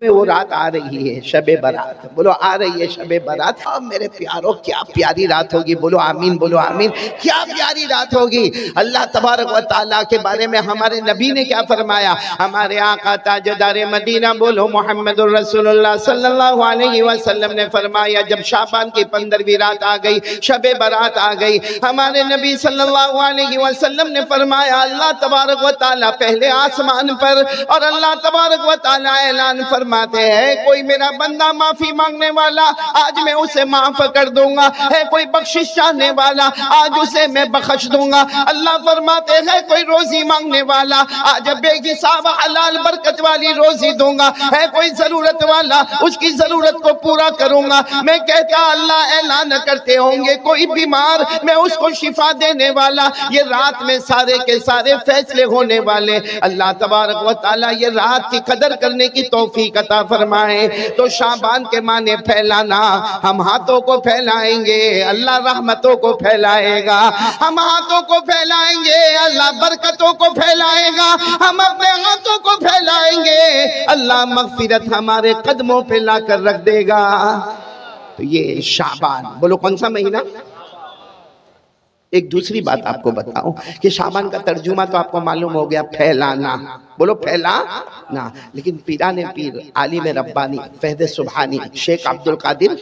وہ رات آ رہی ہے شب برات، بولو آ رہی ہے شب برات۔ اور میرے پیاروں کیا پیاری رات ہوگی، بولو آمین، بولو آمین۔ کیا پیاری رات ہوگی۔ اللہ تبارک و تعالیٰ کے بارے میں ہمارے نبی نے کیا فرمایا، ہمارے آقا تاجدار مدینہ بولو محمد الرسول اللہ صلی اللہ علیہ وسلم نے فرمایا، جب شعبان کی 15ویں رات آ گئی، شب برات آ گئی، ہمارے نبی صلی اللہ علیہ وسلم نے فرمایا اللہ تبارک و تعالیٰ پہلے آسمان پر، اور اللہ تبارک و تعالیٰ اعلان فرماتے ہیں کوئی میرا بندہ معافی مانگنے والا آج میں اسے معاف کر دوں گا، ہے کوئی بخشش چاہنے والا آج اسے میں بخش دوں گا۔ اللہ فرماتے ہیں کوئی روزی مانگنے والا آج بے حساب حلال برکت والی روزی دوں گا، ہے کوئی ضرورت والا اس کی ضرورت کو پورا کروں گا۔ میں کہتا اللہ اعلان کرتے ہوں گے کوئی بیمار میں اس کو شفا دینے والا۔ یہ رات میں سارے کے سارے فیصلے ہونے والے۔ اللہ تبارک و تعالیٰ یہ رات کی قدر کرنے کی توفیق عطا فرمائے۔ تو شعبان کے معنی پھیلانا، ہم ہاتھوں کو پھیلائیں گے اللہ رحمتوں کو پھیلائے گا، ہم ہاتھوں کو پھیلائیں گے اللہ برکتوں کو پھیلائے گا، ہم اپنے ہاتھوں کو پھیلائیں گے اللہ مغفرت ہمارے قدموں پہ لا کر رکھ دے گا۔ تو یہ شعبان، بولو کون سا مہینہ؟ ایک دوسری بات آپ کو بتاؤں کہ شعبان کا ترجمہ تو آپ کو معلوم ہو گیا، پھیلانا، بولو پھیلانا۔ لیکن پیران پیر عالم ربانی فیض سبحانی شیخ عبدالقادر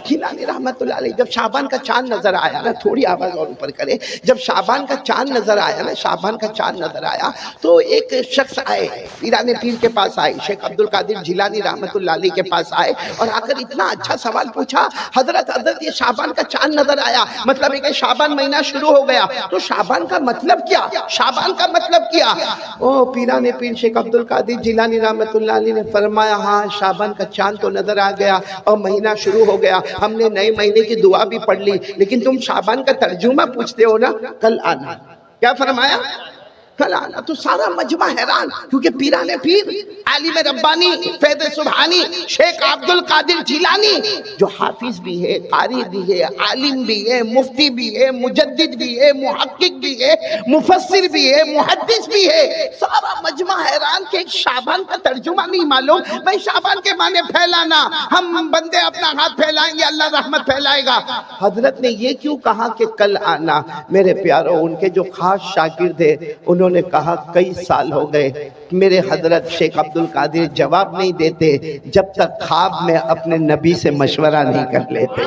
جیلانی رحمت اللہ علیہ، جب شعبان کا چاند نظر آیا نا، تھوڑی آواز اور اوپر کرے، جب شعبان کا چاند نظر آیا نا، شعبان کا چاند نظر آیا تو ایک شخص آئے پیران پیر کے پاس، آئے شیخ عبدالقادر جیلانی رحمت اللہ علیہ کے پاس آئے اور آ کر اتنا اچھا سوال پوچھا، حضرت یہ شعبان کا چاند نظر آیا، مطلب ہے کہ شعبان مہینہ شروع ہو گیا، تو شعبان کا مطلب کیا، شعبان کا مطلب کیا؟ او پیران پیر شیخ عبدالقادر جیلانی رحمت اللہ علیہ نے فرمایا ہاں شعبان کا چاند تو نظر آ گیا اور مہینہ شروع ہو گیا، ہم نے نئے مہینے کی دعا بھی پڑھ لی، لیکن تم شعبان کا ترجمہ پوچھتے ہو نا، کل آنا۔ کیا فرمایا؟ کل آنا۔ تو سارا مجمع حیران، کیونکہ پیران پیر عالم ربانی فیض سبحانی شیخ عبدالقادر جیلانی جو حافظ بھی ہے، قاری بھی ہے، عالم بھی ہے، مفتی بھی ہے، مجدد بھی ہے، محقق بھی ہے، مفسر بھی ہے، محدث بھی ہے، سارا مجمع حیران کہ شعبان کا ترجمہ نہیں معلوم۔ بھائی شعبان کے معنی پھیلانا، ہم بندے اپنا ہاتھ پھیلائیں گے اللہ رحمت پھیلائے گا۔ حضرت نے یہ کیوں کہا کہ کل آنا؟ میرے پیاروں، ان کے جو خاص شاگرد ہے انہوں نے کہا کئی سال ہو گئے میرے حضرت شیخ عبدالقادر جواب نہیں دیتے جب تک خواب میں اپنے نبی سے مشورہ نہیں کر لیتے،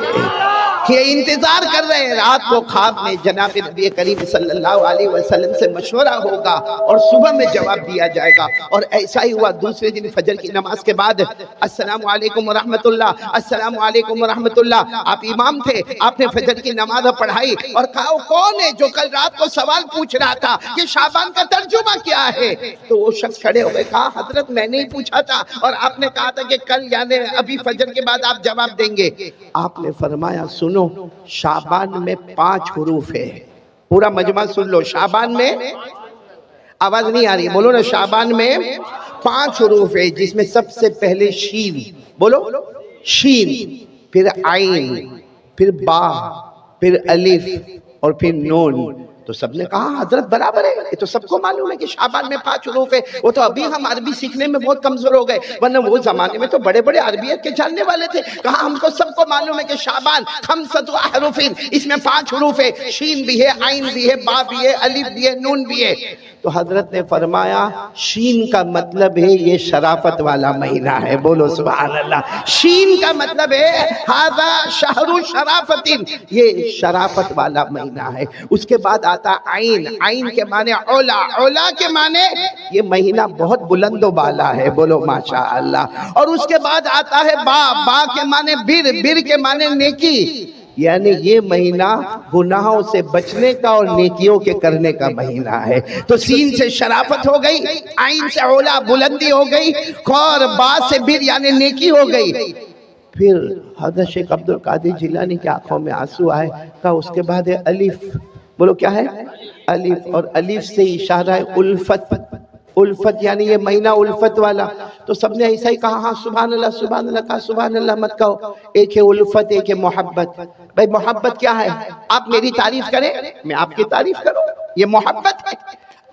کہ انتظار کر رہے ہیں رات کو خواب میں جناب نبی کریم صلی اللہ علیہ وسلم سے مشورہ ہوگا اور صبح میں جواب دیا جائے گا۔ اور ایسا ہی ہوا دوسرے دن فجر کی نماز کے بعد، السلام علیکم ورحمت اللہ، السلام علیکم ورحمت اللہ، آپ امام تھے، آپ نے فجر کی نماز پڑھائی اور کہا کون ہے جو کل رات کو سوال پوچھ رہا تھا کہ شعبان کا ترجمہ کیا ہے؟ تو وہ شخص کھڑے ہوئے، کہا حضرت میں نے ہی پوچھا تھا اور آپ نے کہا تھا کہ کل یعنی ابھی فجر کے بعد آپ جواب دیں گے۔ آپ نے فرمایا سنو، شعبان میں 5 حروف ہے، پورا مجمع سن لو، شعبان میں آواز نہیں آ رہی، بولو نا، شعبان میں 5 حروف ہے جس میں سب سے پہلے شین، بولو شین، پھر عین، پھر با، پھر الف اور پھر نون۔ تو سب نے کہا حضرت برابر ہے، یہ تو سب کو معلوم ہے کہ شعبان میں 5 حروف ہے۔ وہ تو ابھی ہم عربی سیکھنے میں بہت کمزور ہو گئے، ورنہ وہ زمانے میں تو بڑے بڑے عربیت کے جاننے والے تھے۔ کہا ہم کو سب کو معلوم ہے کہ شعبان 5 احرف، اس میں 5 حروف ہے، شین بھی ہے، عین بھی ہے، با بھی ہے، الف بھی ہے، نون بھی ہے۔ تو حضرت نے فرمایا شین کا مطلب ہے یہ شرافت والا مہینہ ہے، بولو سبحان اللہ۔ شین کا مطلب ہے ھذا شہر شرافت، یہ شرافت والا مہینہ ہے۔ اس کے بعد آتا عین، عین کے معنی اولا، اولا کے معنی یہ مہینہ بہت بلند و بالا ہے، بولو ماشاءاللہ۔ اور اس کے بعد آتا ہے با، با کے معنی بر، بر کے معنی نیکی، یعنی یہ مہینہ گناہوں سے بچنے کا اور نیکیوں کے کرنے کا مہینہ ہے۔ تو سین سے شرافت ہو گئی، عین سے اولا بلندی ہو گئی، اور با سے بر یعنی نیکی ہو گئی۔ پھر حضرت شیخ عبدالقادر جیلانی کی آنکھوں میں آنسو آئے، کہا اس کے بعد ہے الف، بولو کیا ہے؟ الف، اور الف سے اشارہ ہے الفت، الفت یعنی یہ مہینہ الفت والا۔ تو سب نے ایسا ہی کہا ہاں سبحان اللہ سبحان اللہ، کہا سبحان اللہ مت کہو، ایک ہے الفت، ایک ہے محبت۔ بھائی محبت کیا ہے؟ آپ میری تعریف کریں میں آپ کی تعریف کروں، یہ محبت ہے۔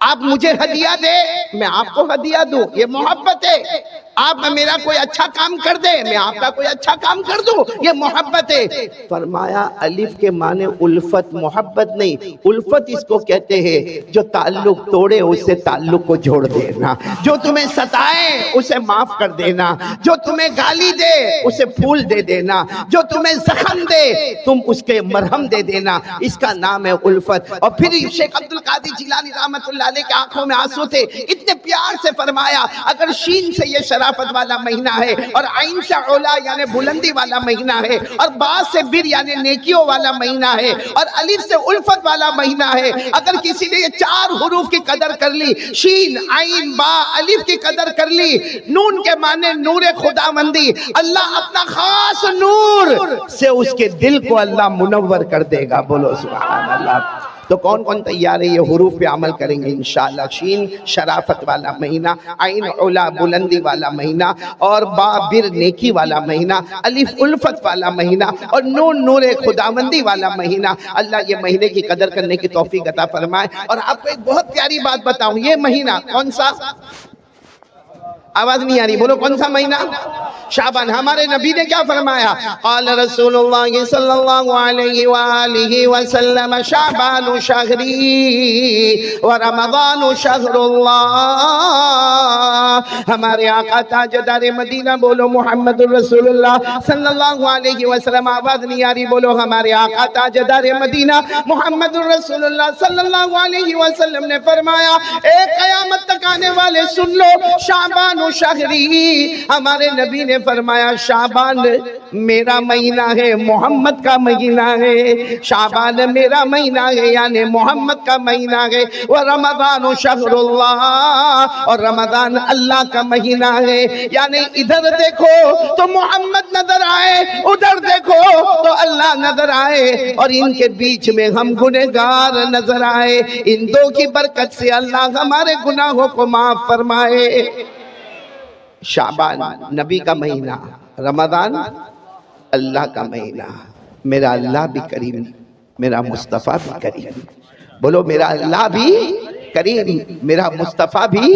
آپ مجھے ہدیہ دے میں آپ کو ہدیہ دوں، یہ محبت ہے۔ آپ میرا کوئی اچھا کام کر دے، میں آپ کا کوئی اچھا کام کر دوں، یہ محبت ہے۔ فرمایا الف کے معنی الفت، محبت نہیں، الفت اس کو کہتے ہیں جو تعلق توڑے اس سے تعلق کو جوڑ دینا، جو تمہیں ستائے اسے معاف کر دینا، جو تمہیں گالی دے اسے پھول دے دینا، جو تمہیں زخم دے تم اس کے مرہم دے دینا، اس کا نام ہے الفت۔ اور پھر شیخ عبد القادر جیلانی رحمت اللہ علیہ کے آنکھوں میں آنسو تھے، اتنے پیار سے فرمایا اگر شین سے یہ شرافت والا مہینہ ہے، اور عین سے علا یعنی بلندی والا مہینہ ہے، اور با سے بر یعنی نیکیوں والا مہینہ ہے، اور الف سے الفت والا مہینہ ہے، اگر کسی نے یہ 4 حروف کی قدر کر لی، شین عین با الف کی قدر کر لی، نون کے معنی نور خداوندی، اللہ اپنا خاص نور سے اس کے دل کو اللہ منور کر دے گا، بولو سبحان اللہ۔ تو کون کون تیار ہے یہ حروف پہ عمل کریں گے انشاءاللہ؟ شین شرافت والا مہینہ، عین علا بلندی والا مہینہ، اور با بر نیکی والا مہینہ، الف الفت والا مہینہ، اور نون نور خداوندی والا مہینہ۔ اللہ یہ مہینے کی قدر کرنے کی توفیق عطا فرمائے۔ اور آپ کو ایک بہت پیاری بات بتاؤں، یہ مہینہ کون سا؟ آواز نہیں آ رہی، بولو کون سا مہینہ؟ شعبان۔ ہمارے نبی نے کیا فرمایا؟ قال رسول اللہ صلی اللہ علیہ وآلہ وسلم شعبان شہری ورمضان شہر اللہ۔ ہمارے آقا تاجدار مدینہ، بولو محمد الرسول اللہ صلی اللہ علیہ وسلم۔ آواز نہیں آ رہی، بولو ہمارے آقا تاجدار مدینہ محمد الرسول اللہ صلی اللہ علیہ وسلم نے فرمایا، اے قیامت تک آنے والے سن لو، شعبان شہری، ہمارے نبی نے فرمایا شعبان میرا مہینہ ہے، محمد کا مہینہ ہے، شعبان میرا مہینہ ہے یعنی محمد کا مہینہ ہے، ورمضان شہر اللہ، اور رمضان اللہ کا مہینہ ہے، یعنی ادھر دیکھو تو محمد نظر آئے، ادھر دیکھو تو اللہ نظر آئے، اور ان کے بیچ میں ہم گنہگار نظر آئے۔ ان دو کی برکت سے اللہ ہمارے گناہوں کو معاف فرمائے۔ شعبان نبی کا مہینہ، رمضان اللہ کا مہینہ۔ میرا اللہ بھی کریم، میرا مصطفیٰ بھی کریم، بولو میرا اللہ بھی کریم، میرا مصطفیٰ بھی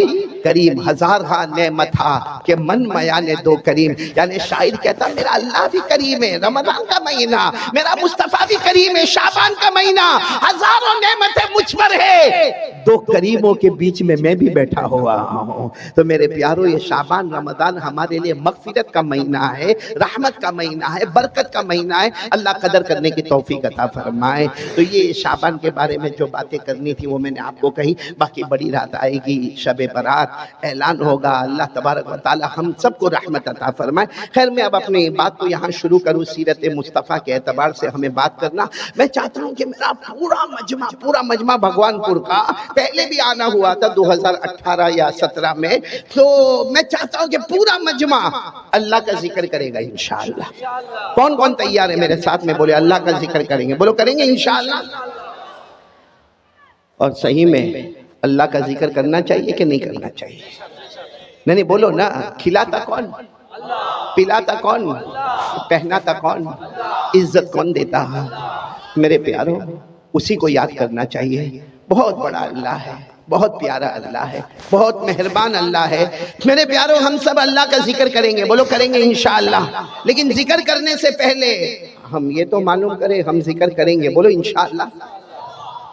کریم۔ ہزار ہاں نعمت ہا کہ من میان دو کریم، یعنی شاعر کہتا میرا اللہ بھی کریم ہے، رمضان کا مہینہ، میرا مصطفیٰ بھی کریم ہے، شعبان کا مہینہ، ہزاروں نعمتیں مجھ پر ہے، دو کریموں کے بیچ میں میں بھی بیٹھا ہوا ہوں۔ تو میرے پیارو یہ شعبان رمضان ہمارے لیے مغفرت کا مہینہ ہے، رحمت کا مہینہ ہے، برکت کا مہینہ ہے، اللہ قدر کرنے کی توفیق عطا فرمائے۔ تو یہ شعبان کے بارے میں جو باتیں کرنی تھی وہ میں نے آپ کو کہی، باقی بڑی رات آئے گی، شب برات اعلان ہوگا، اللہ تبارک و تعالی ہم سب کو رحمت عطا فرمائے۔ خیر میں اب اپنی بات کو یہاں شروع کروں، سیرت مصطفیٰ کے اعتبار سے ہمیں بات کرنا۔ میں چاہتا ہوں کہ میرا پورا مجمع بھگوان پور کا پہلے بھی آنا ہوا تھا 2018 یا 17 میں، تو میں چاہتا ہوں کہ پورا مجمع اللہ کا ذکر کرے گا انشاءاللہ۔ کون کون تیار ہے میرے ساتھ میں بولے اللہ کا ذکر کریں گے؟ بولو کریں گے انشاءاللہ۔ اور صحیح میں اللہ کا ذکر کرنا چاہیے کہ نہیں کرنا چاہیے؟ نہیں بولو نا، کھلاتا کون؟ پلاتا کون؟ پہناتا کون؟ عزت کون دیتا ہے؟ میرے پیاروں اسی کو یاد کرنا چاہیے۔ بہت بڑا اللہ ہے، بہت پیارا اللہ ہے، بہت مہربان اللہ ہے۔ میرے پیاروں ہم سب اللہ کا ذکر کریں گے، بولو کریں گے انشاءاللہ۔ لیکن ذکر کرنے سے پہلے ہم یہ تو معلوم کریں ہم ذکر کریں گے، بولو انشاءاللہ۔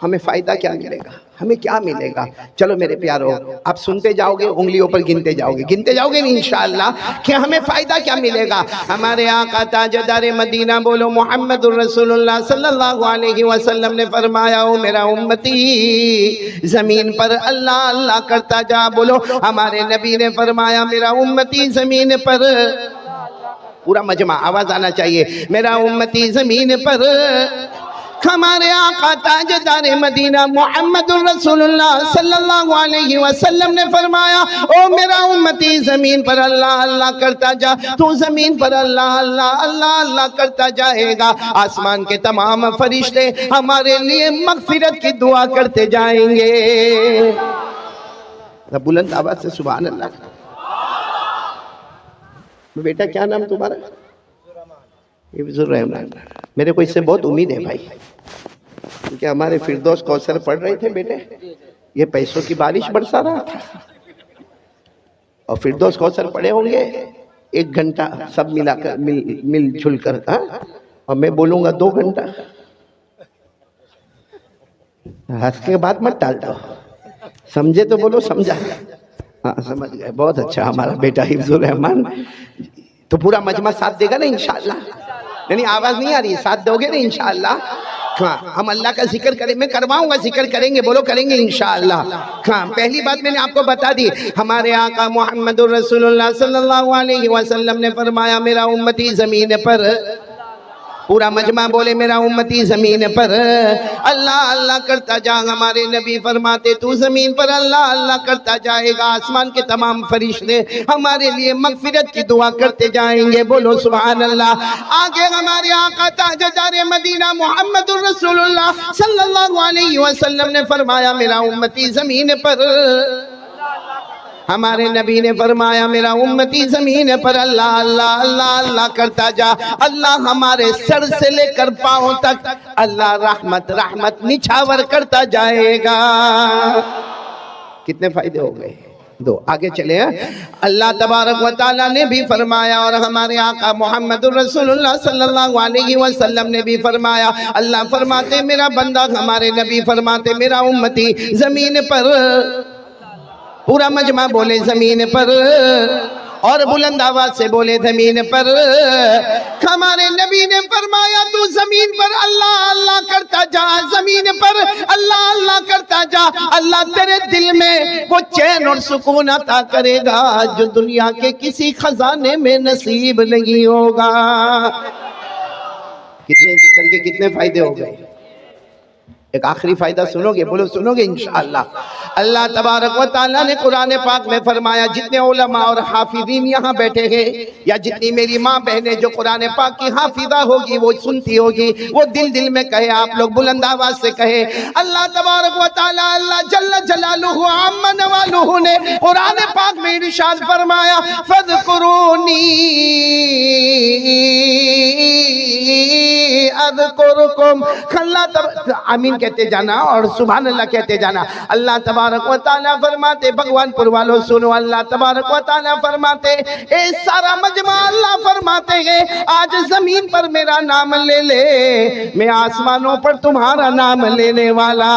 ہمیں فائدہ کیا ملے گا؟ ہمیں کیا ملے گا؟ چلو میرے پیارو آپ سنتے جاؤ گے، انگلیوں پر گنتے جاؤ گے انشاءاللہ کہ ہمیں فائدہ کیا ملے گا۔ ہمارے آقا تاجدار مدینہ بولو محمد الرسول اللہ صلی اللہ علیہ وسلم نے فرمایا، او میرا امتی زمین پر اللہ اللہ کرتا جا، بولو ہمارے نبی نے فرمایا میرا امتی زمین پر، پورا مجمع آواز آنا چاہیے، میرا امتی زمین پر، ہمارے آقا تاجدار مدینہ محمد الرسول اللہ صلی اللہ علیہ وسلم نے فرمایا، او میرا امتی زمین پر اللہ اللہ کرتا جا، تو زمین پر اللہ اللہ اللہ اللہ کرتا جائے گا، آسمان کے تمام فرشتے ہمارے لیے مغفرت کی دعا کرتے جائیں گے۔ بلند آواز سے سبحان اللہ۔ بیٹا کیا نام تمہارا؟ حفظ الرحمان۔ میرے کو اس سے بہت امید ہے بھائی، کیونکہ ہمارے فردوس کوثر پڑھ رہے تھے بیٹے، یہ پیسوں کی بارش برسا رہا تھا اور فردوس کوثر پڑے ہوں گے 1 گھنٹہ سب ملا کر مل جھل کر، اور میں بولوں گا 2 گھنٹہ. ہنس کے بعد مت ٹال دو، سمجھے تو بولو سمجھا. ہاں سمجھ گئے، بہت اچھا ہمارا بیٹا حفظ الرحمان. تو پورا مجمع ساتھ دے گا نا انشاءاللہ؟ یعنی آواز نہیں آ رہی ہے، ساتھ دو گے نا انشاءاللہ؟ ہاں ہم اللہ کا ذکر کریں، میں کرواؤں گا، ذکر کریں گے، بولو کریں گے انشاءاللہ. ہاں پہلی بات میں نے آپ کو بتا دی، ہمارے آقا محمد الرسول اللہ صلی اللہ علیہ وسلم نے فرمایا میرا امتی زمین پر، پورا مجمع بولے میرا امتی زمین پر اللہ اللہ کرتا جا. ہمارے نبی فرماتے تو زمین پر اللہ اللہ کرتا جائے گا، آسمان کے تمام فرشتے ہمارے لیے مغفرت کی دعا کرتے جائیں گے، بولو سبحان اللہ. آگے ہمارے آقا تاجدار مدینہ محمد الرسول اللہ صلی اللہ علیہ وسلم نے فرمایا میرا امتی زمین پر، ہمارے نبی نے فرمایا میرا امتی زمین پر اللہ اللہ اللہ اللہ کرتا جا. اللہ ہمارے سر سے لے کر پاؤں تک اللہ رحمت رحمت نچھاور کرتا جائے گا. کتنے فائدے ہو گئے؟ 2. آگے چلے ہیں. اللہ تبارک و تعالیٰ نے بھی فرمایا اور ہمارے آقا محمد الرسول اللہ صلی اللہ علیہ وسلم نے بھی فرمایا. اللہ فرماتے میرا بندہ، ہمارے نبی فرماتے میرا امتی زمین پر، پورا مجمع بولے زمین پر، اور بلند آواز سے بولے زمین پر. ہمارے نبی نے فرمایا تو زمین پر اللہ اللہ کرتا جا، زمین پر اللہ اللہ کرتا جا، اللہ تیرے دل میں وہ چین اور سکون عطا کرے گا جو دنیا کے کسی خزانے میں نصیب نہیں ہوگا. کتنے ذکر کے کتنے فائدے ہو گئے؟ ایک آخری فائدہ سنو گے؟ بولو سنو گے انشاءاللہ. اللہ تبارک و تعالیٰ نے قرآن پاک میں فرمایا، جتنے علماء اور حافظین یہاں بیٹھے ہیں، یا جتنی میری ماں بہنیں جو قرآن پاک کی حافظہ ہوگی وہ سنتی ہوگی، وہ دل دل میں کہے، آپ لوگ بلند آواز سے کہے، اللہ تبارک و تعالیٰ اللہ جل جلالہ عم نوالہ نے قرآن پاک میں ارشاد فرمایا فَاذْكُرُونِي اذکرکم. اللہ آمین کہتے جانا اور سبحان اللہ کہتے جانا. اللہ تبارک و تعالیٰ فرماتے، بھگوان پور والوں سنو، اللہ تبارک و تعالیٰ فرماتے اے سارا مجمع، اللہ فرماتے ہیں آج زمین پر میرا نام لے لے، میں آسمانوں پر تمہارا نام لینے والا.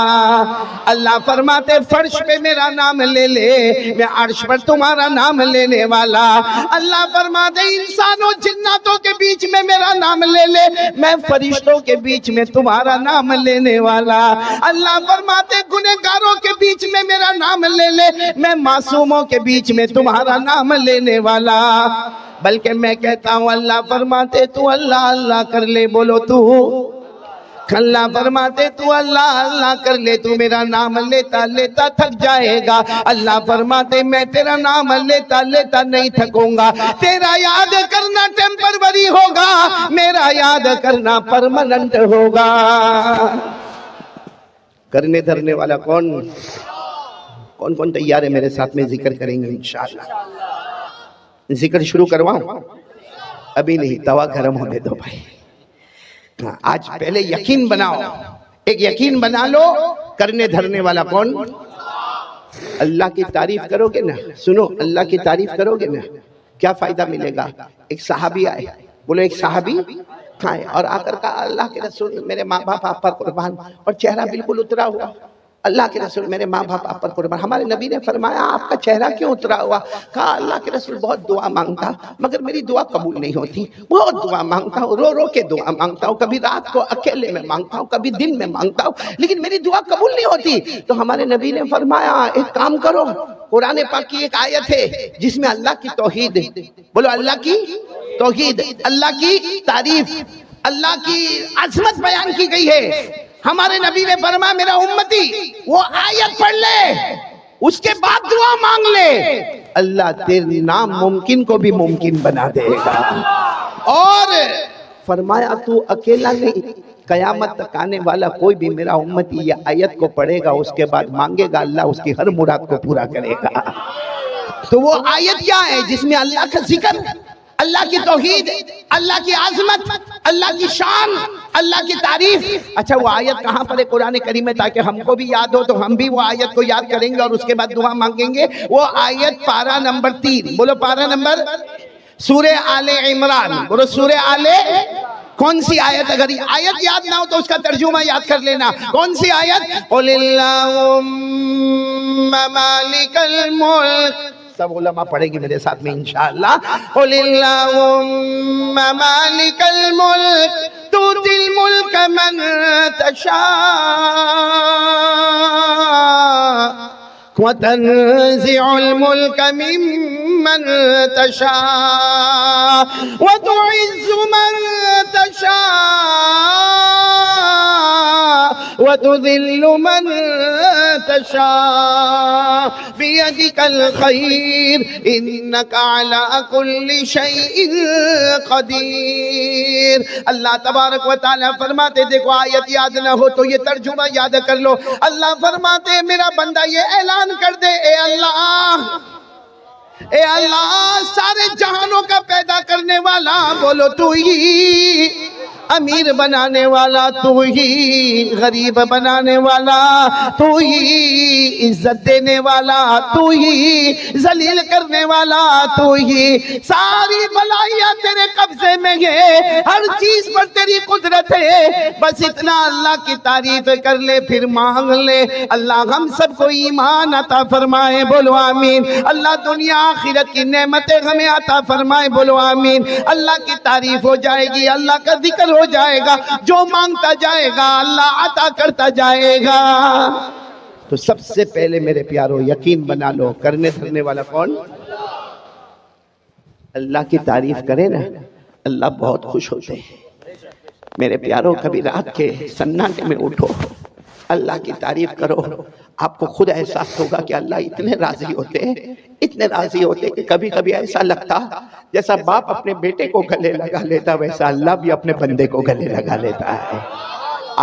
اللہ فرماتے فرش پہ میرا نام لے لے، میں عرش پر تمہارا نام لینے والا. اللہ فرماتے انسانوں جناتوں کے بیچ میں میرا نام لے لے، میں فرشتوں کے بیچ میں تمہارا نام لینے والا. اللہ فرماتے گنہگاروں کے بیچ میں میرا نام لے لے، میں معصوموں کے بیچ میں تمہارا نام لینے والا. بلکہ میں کہتا ہوں اللہ فرماتے تو اللہ اللہ کر لے، بولو تو. اللہ فرماتے تو اللہ اللہ کر لے، تو میرا نام لیتا لیتا تھک جائے گا. اللہ فرماتے میں تیرا نام لیتا لیتا نہیں تھکوں گا. تیرا یاد کرنا ٹیمپروری ہوگا، میرا یاد کرنا پرماننٹ ہوگا. کرنے دھرنے والا کون کون کون تیار ہے میرے ساتھ میں ذکر کریں گے انشاءاللہ؟ ذکر شروع کرواؤں؟ ابھی نہیں، توا گرم ہونے دو بھائی. آج پہلے یقین بناؤ، ایک یقین بنا لو. کرنے دھرنے والا کون؟ اللہ کی تعریف کرو گے نا، سنو اللہ کی تعریف کرو گے نا کیا فائدہ ملے گا؟ ایک صحابی آئے، بولو ایک صحابی آئے اور آ کر کہا اللہ کے رسول میرے ماں باپ آپ پر قربان، اور چہرہ بالکل اترا ہوا. اللہ کے رسول میرے ماں باپ آپ پر قربان. ہمارے نبی نے فرمایا آپ کا چہرہ کیوں اترا ہوا؟ کہا اللہ کے رسول بہت دعا مانگتا مگر میری دعا قبول نہیں ہوتی، بہت دعا مانگتا ہوں، رو رو کے دعا مانگتا ہوں، کبھی رات کو اکیلے میں مانگتا ہوں، کبھی دن میں مانگتا ہوں، لیکن میری دعا قبول نہیں ہوتی. تو ہمارے نبی نے فرمایا ایک کام کرو، قرآن پاک کی ایک آیت ہے جس میں اللہ کی توحید، بولو اللہ کی توحید، اللہ کی تعریف، اللہ کی عظمت بیان کی گئی ہے. ہمارے نبی نے فرمایا میرا امتی وہ آیت پڑھ لے، اس کے بعد دعا مانگ لے، اللہ تیرے نام ممکن کو بھی ممکن بنا دے گا. اور فرمایا تو اکیلا نہیں، قیامت تک آنے والا کوئی بھی میرا امتی یہ آیت کو پڑھے گا، اس کے بعد مانگے گا، اللہ اس کی ہر مراد کو پورا کرے گا. تو وہ آیت کیا ہے جس میں اللہ کا ذکر، اللہ کی توحید، اللہ کی عظمت، اللہ کی شان، اللہ کی تعریف. اچھا وہ آیت کہاں پر ہے قرآن کریم میں تاکہ ہم کو بھی یاد ہو تو ہم بھی وہ آیت کو یاد کریں گے اور اس کے بعد دعا مانگیں گے. وہ آیت پارہ نمبر 3, بولو پارہ نمبر, سورہ آل عمران, بولو سورہ آل. کون سی آیت؟ اگر آیت یاد نہ ہو تو اس کا ترجمہ یاد کر لینا. کون سی آیت؟ قل اللہم مالک الملک. سب علماء پڑھیں گے میرے ساتھ میں انشاءاللہ. قل اللہم مالک الملک تؤتی الملک من تشاء وتنزع الملك ممن تشاء وتعز من تشاء وتذل من تشاء بيدك الخير إنك على كل شيء قدیر. اللہ تبارک و تعالیٰ فرماتے, دیکھو آیت یاد نہ ہو تو یہ ترجمہ یاد کر لو. اللہ فرماتے میرا بندہ یہ اعلان کر دے, اے اللہ سارے جہانوں کا پیدا کرنے والا, بولو تو ہی امیر بنانے والا, تو ہی غریب بنانے والا, تو ہی عزت دینے والا, تو ہی ذلیل کرنے والا, تو ہی ساری بلائیاں تیرے قبضے میں ہے, ہر چیز پر تیری قدرت ہے. بس اتنا اللہ کی تعریف کر لے پھر مانگ لے. اللہ ہم سب کو ایمان عطا فرمائے, بولو آمین. اللہ دنیا آخرت کی نعمتیں ہمیں عطا فرمائے, بولو آمین. اللہ کی تعریف ہو جائے گی, اللہ کا ذکر ہو جائے گا, جو مانگتا جائے گا اللہ عطا کرتا جائے گا. تو سب سے پہلے میرے پیارو یقین بنا لو, کرنے دھرنے والا کون؟ اللہ کی تعریف کرے نا اللہ بہت خوش ہوتے ہیں. میرے پیارو کبھی رات کے سناٹے میں اٹھو, اللہ کی تعریف کرو, آپ کو خود احساس ہوگا کہ اللہ اتنے راضی ہوتے ہیں, اتنے راضی ہوتے کہ کبھی کبھی ایسا لگتا جیسا باپ اپنے بیٹے کو گلے لگا لیتا ویسا اللہ بھی اپنے بندے کو گلے لگا لیتا ہے.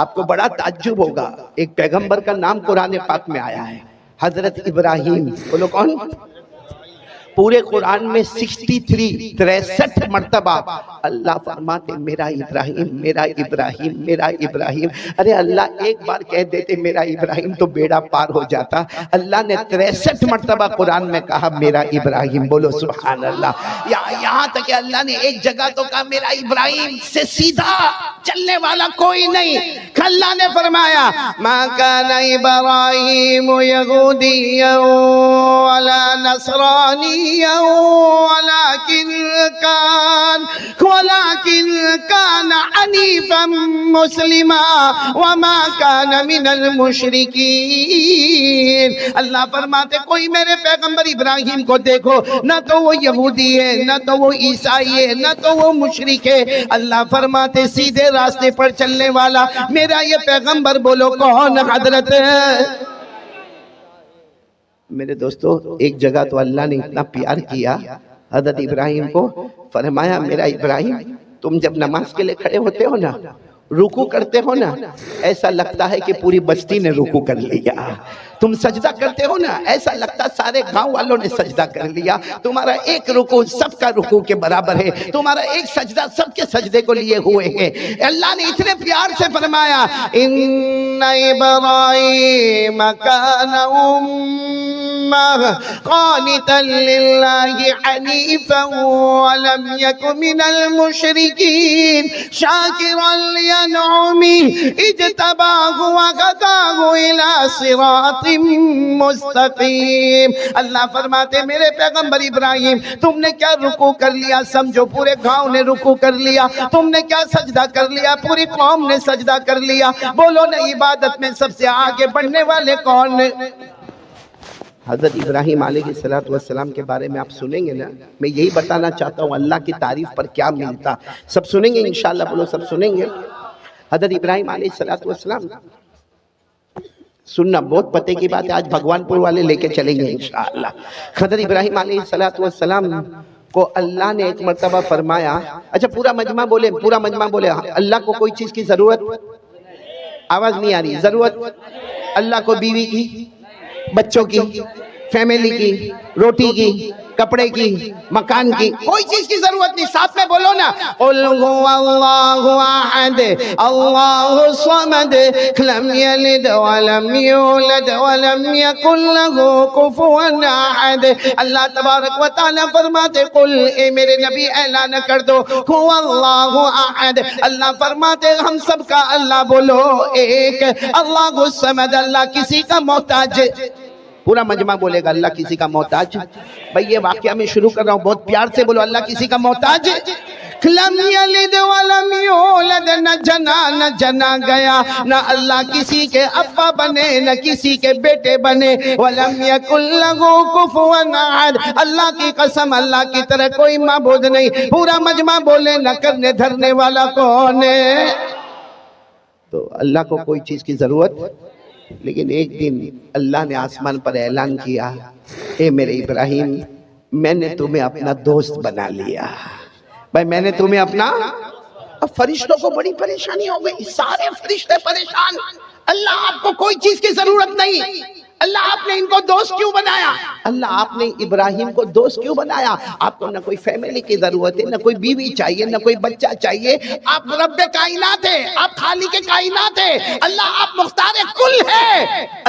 آپ کو بڑا تعجب ہوگا, ایک پیغمبر کا نام قرآن پاک میں آیا ہے, حضرت ابراہیم. بولو کون؟ پورے قرآن میں 63 مرتبہ اللہ فرماتے میرا ابراہیم, میرا ابراہیم, میرا ابراہیم. ارے اللہ ایک بار کہہ دیتے میرا ابراہیم تو بیڑا پار ہو جاتا. اللہ نے 63 مرتبہ قرآن میں کہا میرا ابراہیم. بولو سبحان اللہ. یہاں تک کہ اللہ نے ایک جگہ تو کہا میرا ابراہیم سے سیدھا چلنے والا کوئی نہیں. اللہ نے فرمایا ما کان ابراہیم یہودیا ولا نصرانی ولكن كان حنيفا مسلما وما كان من المشركين. اللہ فرماتے کوئی میرے پیغمبر ابراہیم کو دیکھو, نہ تو وہ یہودی ہے, نہ تو وہ عیسائی ہے, نہ تو وہ مشرک ہے. اللہ فرماتے سیدھے راستے پر چلنے والا میرا یہ پیغمبر. بولو کون؟ حضرت. میرے دوستو ایک جگہ تو اللہ نے اتنا پیار کیا حضرت ابراہیم کو, فرمایا میرا ابراہیم تم جب نماز کے لئے کھڑے ہوتے ہو نا, رکوع کرتے ہو نا, ایسا لگتا ہے کہ پوری بستی نے رکوع کر لیا. تم سجدہ کرتے ہو نا, ایسا لگتا سارے گاؤں والوں نے سجدہ کر لیا. تمہارا ایک رکوع سب کا رکوع کے برابر ہے, تمہارا ایک سجدہ سب کے سجدے کو لیے ہوئے ہیں. اللہ نے اتنے پیار سے فرمایا ان ابراہیم کان قانتا للہ حنیفا ولم یک من المشرکین شاکرا لانعمہ اجتباہ وہداہ الی صراط مستقیم. اللہ فرماتے میرے پیغمبر ابراہیم تم نے کیا رکوع کر لیا, سمجھو پورے گاؤں نے رکوع کر لیا. تم نے کیا سجدہ کر لیا, پوری قوم نے سجدہ کر لیا. بولو نا عبادت میں سب سے آگے بڑھنے والے کون؟ حضرت ابراہیم علیہ السلام کے بارے میں آپ سنیں گے نا, میں یہی بتانا چاہتا ہوں اللہ کی تعریف پر کیا ملتا. سب سنیں گے انشاءاللہ, بولو سب سنیں گے. حضرت ابراہیم علیہ السلام سننا بہت پتے کی بات ہے, آج بھگوان پور والے لے کے چلیں گے انشاءاللہ. حضرت ابراہیم علیہ السلام کو اللہ نے ایک مرتبہ فرمایا, اچھا پورا مجمع بولے, پورا مجمع بولے, اللہ کو کوئی چیز کی ضرورت, آواز نہیں آ رہی, ضرورت اللہ کو بیوی کی, بچوں کی, فیملی کی, روٹی کی, کپڑے کی, مکان کی, کوئی چیز کی ضرورت نہیں. ساتھ میں بولو نا قل هو اللہ احد اللہ الصمد لم یلد ولم یولد ولم یکن له کفوا احد۔ اللہ تبارک و تعالیٰ فرماتے قل اے میرے نبی اعلان کر دو هو اللہ احد، اللہ فرماتے ہم سب کا اللہ بولو ایک، اللہ الصمد، اللہ کسی کا محتاج، پورا مجمع بولے گا اللہ کسی کا محتاج۔ بھئی یہ واقعہ میں شروع کر رہا ہوں، بہت پیار سے بولو اللہ کسی کا محتاج۔ لم یلد ولم یولد، نہ جنا نہ جنا گیا، نہ اللہ کسی کے ابا بنے نہ کسی کے بیٹے بنے، ولم یکن لہ کفوا احد، اللہ کی قسم اللہ کی طرح کوئی معبود نہیں۔ پورا مجمع بولے نہ کرنے دھرنے والا کون ہے؟ تو اللہ کو کوئی چیز کی ضرورت، لیکن ایک دن اللہ نے آسمان پر اعلان کیا اے میرے ابراہیم میں نے تمہیں اپنا دوست بنا لیا۔ بھائی میں نے تمہیں اپنا، اب فرشتوں کو بڑی پریشانی ہو گئی، سارے فرشتے پریشان، اللہ آپ کو کوئی چیز کی ضرورت نہیں، اللہ آپ نے ان کو دوست کیوں بنایا؟ اللہ آپ نے ابراہیم کو دوست کیوں بنایا؟ آپ کو نہ کوئی فیملی کی ضرورت ہے، نہ کوئی بیوی چاہیے، نہ کوئی بچہ چاہیے، آپ رب کائنات ہے، آپ خالق کائنات ہے، اللہ آپ مختار کل ہے،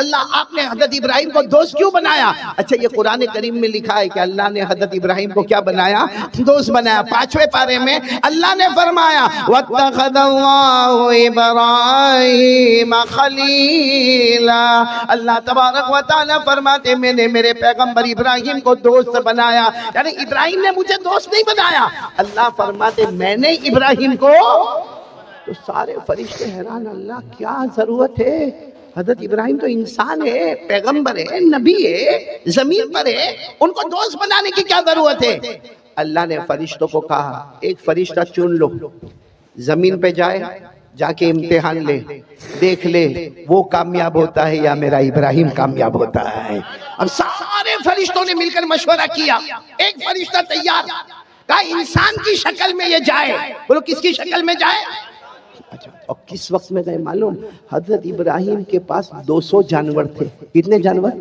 اللہ آپ نے حضرت ابراہیم کو دوست کیوں بنایا؟ اچھا یہ قرآن کریم میں لکھا ہے کہ اللہ نے حضرت ابراہیم کو کیا بنایا؟ دوست بنایا۔ 5ویں پارے میں اللہ نے فرمایا وَاتَّخَذَ اللَّهُ إِبْرَاهِيمَ خَلِيلًا، اللہ تبارک و تعالیٰ فرماتے میں نے میرے پیغمبر ابراہیم کو دوست بنایا، یعنی ابراہیم نے مجھے دوست نہیں بنایا، اللہ فرماتے میں نے ابراہیم کو۔ تو سارے فرشتے حیران، اللہ کیا ضرورت ہے؟ حضرت ابراہیم تو انسان ہے، پیغمبر ہے، نبی ہے، زمین پر ہے، ان کو دوست بنانے کی کیا ضرورت ہے؟ اللہ نے فرشتوں کو کہا ایک فرشتہ چن لو، زمین پہ جائے، جا کے امتحان لے، دیکھ لے وہ کامیاب ہوتا ہے یا میرا ابراہیم کامیاب ہوتا ہے۔ اب سارے فرشتوں نے مل کر مشورہ کیا، ایک فرشتہ تیار، کہا انسان کی شکل میں یہ جائے۔ بولو کس کی شکل میں جائے؟ اچھا اور کس وقت میں گئے معلوم؟ حضرت ابراہیم کے پاس 200 جانور تھے۔ کتنے جانور؟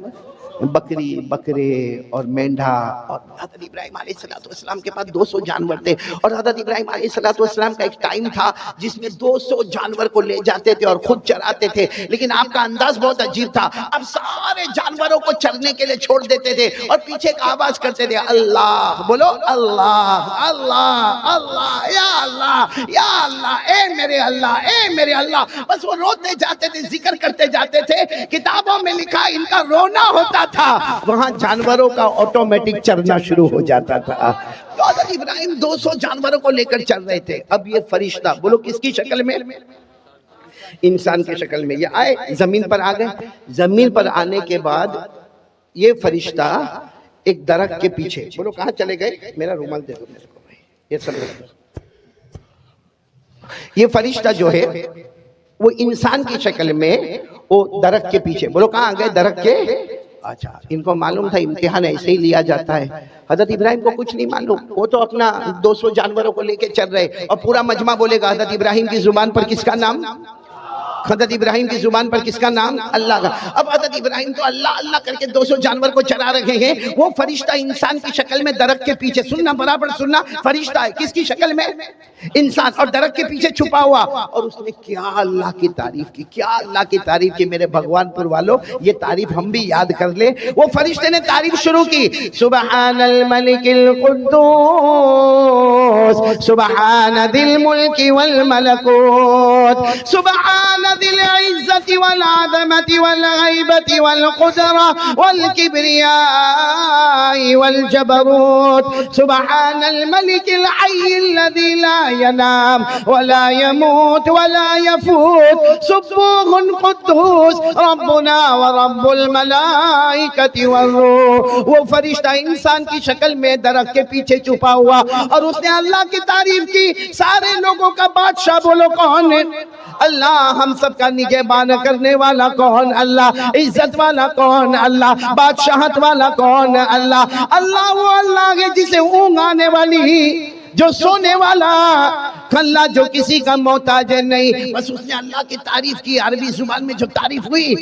بکری، بکرے اور مینڈھا، اور حضرت ابراہیم علیہ السلام کے پاس 200 جانور تھے، اور حضرت ابراہیم علیہ السلام کا ایک ٹائم تھا جس میں 200 جانور کو لے جاتے تھے اور خود چراتے تھے، لیکن آپ کا انداز بہت عجیب تھا، اب سارے جانوروں کو چرنے کے لیے چھوڑ دیتے تھے اور پیچھے ایک آواز کرتے تھے اللہ، بولو اللہ اللہ اللہ یا اللہ یا اللہ، اے میرے اللہ اے میرے اللہ، بس وہ روتے جاتے تھے، ذکر کرتے جاتے تھے۔ کتابوں میں لکھا ان کا رونا ہوتا تھا، وہاں جانوروں کا آٹومیٹک چرنا شروع ہو جاتا تھا۔ تو حضرت ابراہیم 200 جانوروں کو لے کر چل رہے تھے۔ اب یہ فرشتہ بولو کس کی شکل میں؟ انسان کی شکل میں یہ آئے، زمین پر آ گئے۔ زمین پر آنے کے بعد یہ فرشتہ ایک درخت کے پیچھے، بولو کہاں چلے گئے؟ میرا رومال دے دو میرے کو بھائی، یہ سب یہ فرشتہ جو ہے وہ انسان کی شکل میں وہ درخت کے پیچھے، بولو کہاں گئے؟ درخت کے۔ اچھا ان کو معلوم تھا امتحان ایسے ہی لیا جاتا ہے۔ حضرت ابراہیم کو کچھ نہیں معلوم، وہ تو اپنا 200 جانوروں کو لے کے چل رہے، اور پورا مجمع بولے گا حضرت ابراہیم کی زبان پر کس کا نام؟ حضرت ابراہیم کی زبان پر کس کا نام؟ اللہ کا۔ اب حضرت ابراہیم تو اللہ اللہ کر کے 200 جانور کو چرا رہے ہیں، وہ فرشتہ انسان کی شکل میں درخت کے پیچھے، سننا برابر سننا، فرشتہ ہے کس کی شکل میں؟ انسان، اور درخت کے پیچھے چھپا ہوا، اور اس نے کیا اللہ کی تعریف کی، کیا اللہ کی تعریف کی۔ میرے بھگوان پور والوں یہ تعریف ہم بھی یاد کر لیں۔ وہ فرشتے نے تعریف شروع کی، سبحان الملک القدوس سبحان ذی الملک والملکوت سبحان ذی العزت والعظمت والغیبت والقدرہ والکبریاء والجبروت سبحان الملک الحی الذی لا ينام ولا يموت ولا يفوت سبوح قدوس ربنا ورب الملائکۃ والروح۔ وہ فرشتہ انسان کی شکل میں درخت کے پیچھے چھپا ہوا، اور اس نے اللہ کی تعریف کی۔ سارے لوگوں کا بادشاہ بولو کون ہے؟ اللہ۔ ہم سب کا نگہبان کرنے والا کون؟ اللہ۔ عزت والا کون؟ اللہ۔ بادشاہت والا کون؟ اللہ۔ اللہ وہ اللہ ہے جسے اونگ آنے والی، جو سونے والا اللہ جو کسی کا محتاج نہیں. بس اس نے اللہ کی تعریف کی. عربی زبان میں جو تعریف ہوئی,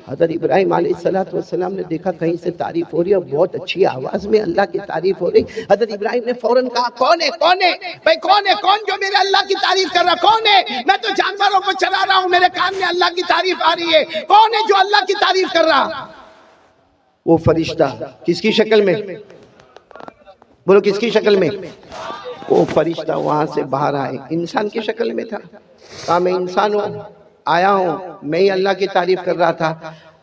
حضرت ابراہیم علیہ السلام نے دیکھا کہیں سے تعریف ہو رہی ہے, بہت اچھی آواز میں اللہ کی تعریف ہو رہی. حضرت ابراہیم نے فوراً کہا, کون ہے بھائی, کون ہے جو میرے اللہ کی تعریف کر رہا, کون ہے؟ میں تو جانوروں کو چلا رہا ہوں, میرے کان میں اللہ کی تعریف آ رہی ہے, کون ہے جو اللہ کی تعریف کر رہا؟ وہ فرشتہ کس کی شکل میں؟ بولو کس کی شکل میں؟ وہ فرشتہ وہاں سے باہر آئے, انسان کی شکل میں تھا. کہا میں انسان ہوں, آیا ہوں, میں ہی اللہ کی تعریف کر رہا تھا.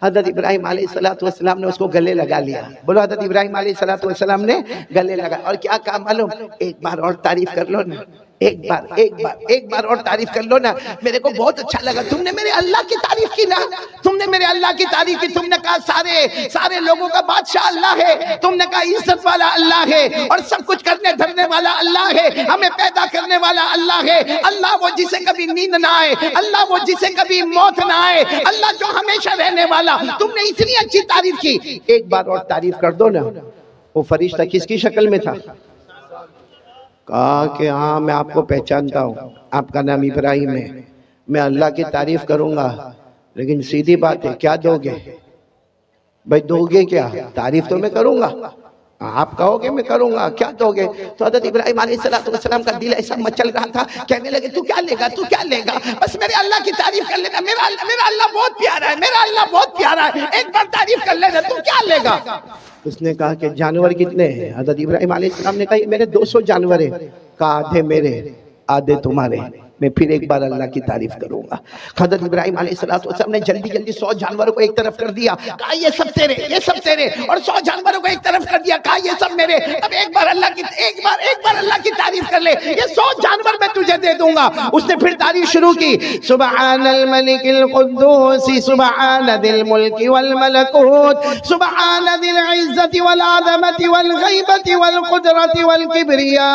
حضرت ابراہیم علیہ السلام نے اس کو گلے لگا لیا. بولو حضرت ابراہیم علیہ السلام نے گلے لگا, اور کیا کہا معلوم؟ ایک بار اور تعریف کر لو نا, ایک بار اور تعریف کر لو نا, میرے کو بہت اچھا لگا. تم نے میرے اللہ کی تعریف کی نا, تم نے میرے اللہ کی تعریف کی. تم نے کہا سارے لوگوں کا بادشاہ اللہ ہے, تم نے کہا عزت والا اللہ ہے, اور سب کچھ کرنے دھرنے والا اللہ ہے, ہمیں پیدا کرنے والا اللہ ہے. اللہ وہ جسے کبھی نیند نہ آئے, اللہ وہ جسے کبھی موت نہ آئے, اللہ جو ہمیشہ رہنے والا. تم نے اتنی اچھی تعریف کی, ایک بار اور تعریف کر دو نا. وہ فرشتہ کس کی شکل میں تھا؟ کہا کہ ہاں میں آپ کو پہچانتا ہوں, آپ کا نام ابراہیم ہے, میں اللہ کی تعریف کروں گا, لیکن سیدھی بات ہے, کیا دو گے بھائی؟ دو گے کیا؟ تعریف تو میں کروں گا, آپ کہو گے میں کروں گا, کیا دو گے؟ تو حضرت ابراہیم علیہ السلام کا دل ایسا مچل رہا تھا, کہنے لگے تو کیا لے گا, بس میرے اللہ کی تعریف کر لینا, میرا اللہ بہت پیارا ہے, میرا اللہ بہت پیارا ہے, ایک بار تعریف کر لینا, تو کیا لے گا؟ اس نے کہا کہ جانور کتنے ہیں؟ حضرت ابراہیم علیہ السلام نے کہا یہ میرے 200 جانور ہیں. کہا آدھے میرے آدھے تمہارے. میں پھر ایک بار اللہ کی تعریف کروں گا. حضرت ابراہیم علیہ السلام نے جلدی 100 جانوروں کو ایک طرف کر دیا. کہا یہ سب تیرے, اور 100 جانوروں کو ایک طرف کر دیا. کہا یہ سب میرے. اب ایک بار اللہ کی تعریف کر لے, یہ 100 جانور میں تجھے دے دوں گا. اس نے پھر تعریف شروع کی, سبحان الملک القدوس, سبحان ذی الملک والملکوت, سبحان ذی العزت والعظمت والغیبت والقدرت والکبریاء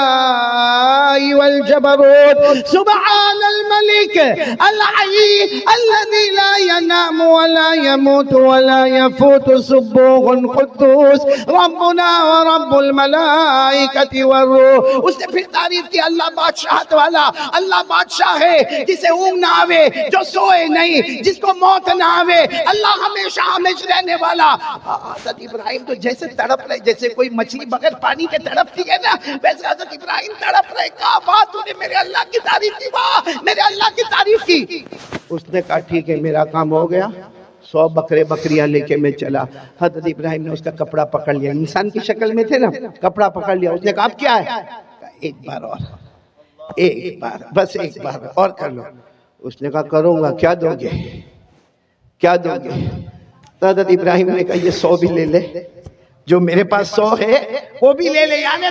والجبروت, سبحان الملك الحي الذي لا ينام ولا يموت ولا يفوت, سبوح قدوس ربنا ورب الملائكة والروح. اس نے پھر تعریف کی, اللہ بادشاہت والا, اللہ بادشاہ ہے جسے اونگ نہ آوے, جو سوئے نہیں, جس کو موت نہ آوے, اللہ ہمیشہ رہنے والا. حضرت ابراہیم تو جیسے تڑپ رہے, جیسے کوئی مچھلی بغیر پانی کے تڑپتی ہے نا, ویسے حضرت ابراہیم تڑپ رہے. کہا بات تو نے میرے اللہ کی تعریف کی, میرے اللہ کی تعریف کی. اس نے کہا ٹھیک ہے, میرا کام ہو گیا, 100 بکریاں لے کے میں چلا. حضرت ابراہیم نے اس کا کپڑا پکڑ لیا, انسان کی شکل میں تھے نا, کپڑا پکڑ لیا. اس نے کہا اب کیا ہے؟ ایک بار بس ایک بار اور کر لو. اس نے کہا کروں گا, کیا دو گے؟ حضرت ابراہیم نے کہا یہ 100 بھی لے لے, جو میرے پاس 100 ہے وہ بھی لے لے. یعنی